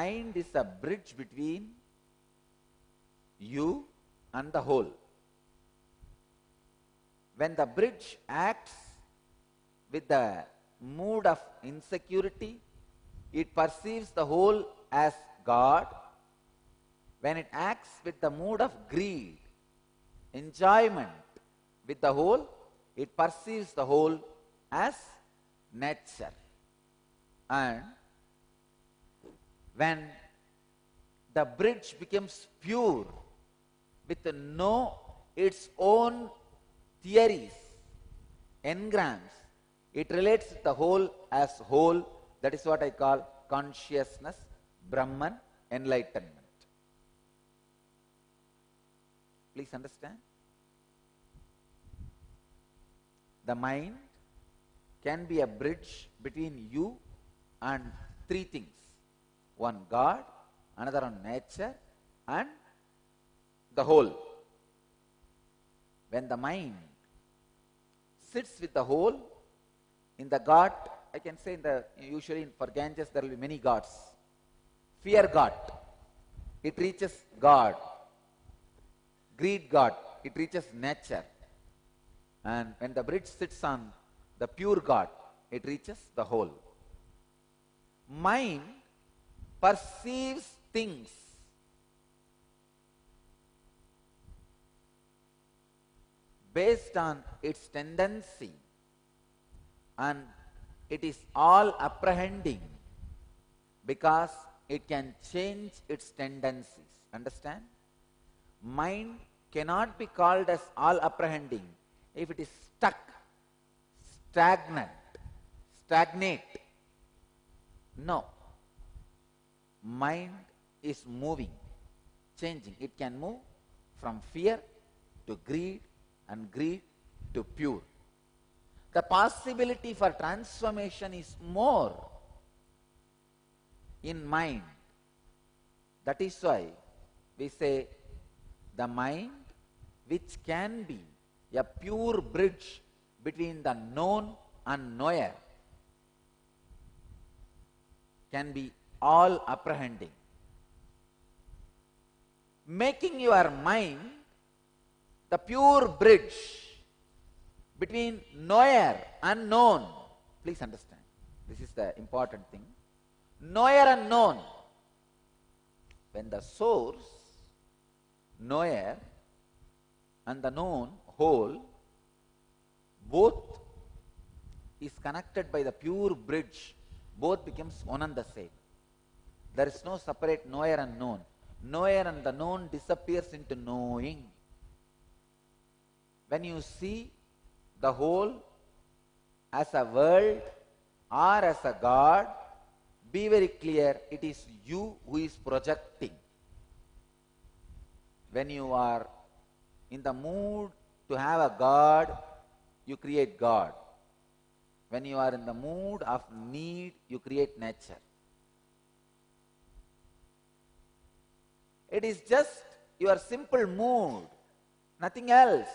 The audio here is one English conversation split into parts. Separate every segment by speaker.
Speaker 1: mind is a bridge between you and the whole. When the bridge acts with the mood of insecurity, it perceives the whole as God. When it acts with the mood of greed, enjoyment with the whole, it perceives the whole as nature. And when the bridge becomes pure with its own theories, engrams, it relates with the whole as whole. That is what I call consciousness, Brahman, enlightenment. Please understand. The mind can be a bridge between you and three things. One, God, another on nature, and the whole. When the mind sits with the whole, in the God, I can say usually for Ganges there will be many gods. Fear God, it reaches God. Greed God, it reaches nature. And when the bridge sits on the pure God, it reaches the whole. Mind perceives things based on its tendency, and it is all apprehending because it can change its tendencies. Understand? Mind cannot be called as all apprehending if it is stuck, stagnate. No. Mind is moving, changing. It can move from fear to greed and greed to pure. The possibility for transformation is more in mind. That is why we say the mind, which can be a pure bridge between the known and knower, can be all apprehending. Making your mind the pure bridge between knower and known. Please understand, this is the important thing. Knower and known. When the source, knower, and the known, whole, both is connected by the pure bridge, both becomes one and the same. There is no separate knower and known. Knower and the known disappears into knowing. When you see the whole as a world or as a God, be very clear, it is you who is projecting. When you are in the mood to have a God, you create God. When you are in the mood of need, you create nature. It is just your simple mood, nothing else.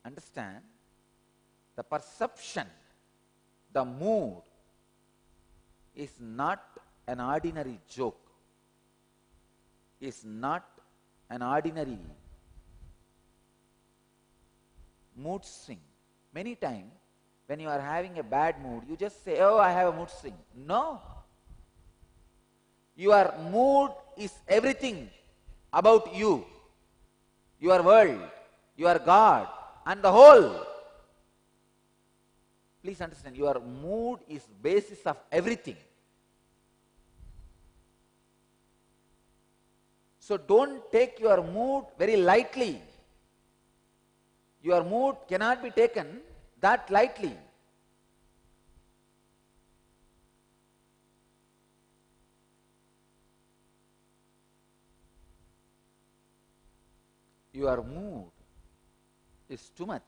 Speaker 1: Understand? The perception, the mood is not an ordinary joke, is not an ordinary mood swing. Many times, when you are having a bad mood, you just say, oh, I have a mood swing. No. Your mood is everything about you, your world, your God, and the whole. Please understand, your mood is basis of everything. So don't take your mood very lightly. Your mood cannot be taken that lightly. Your mood is too much.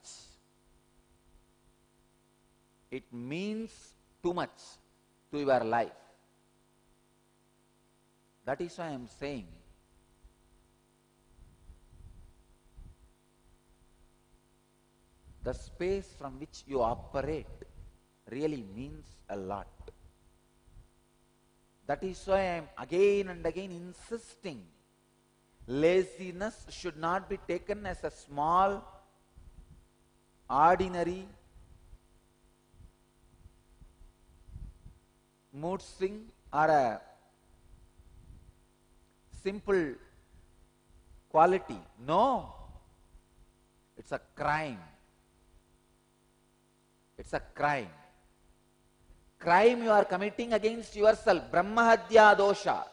Speaker 1: It means too much to your life. That is why I am saying, the space from which you operate really means a lot. That is why I am again and again insisting. Laziness should not be taken as a small, ordinary mood swing or a simple quality. No, it's a crime. It's a crime. Crime you are committing against yourself. Brahmahadya dosha.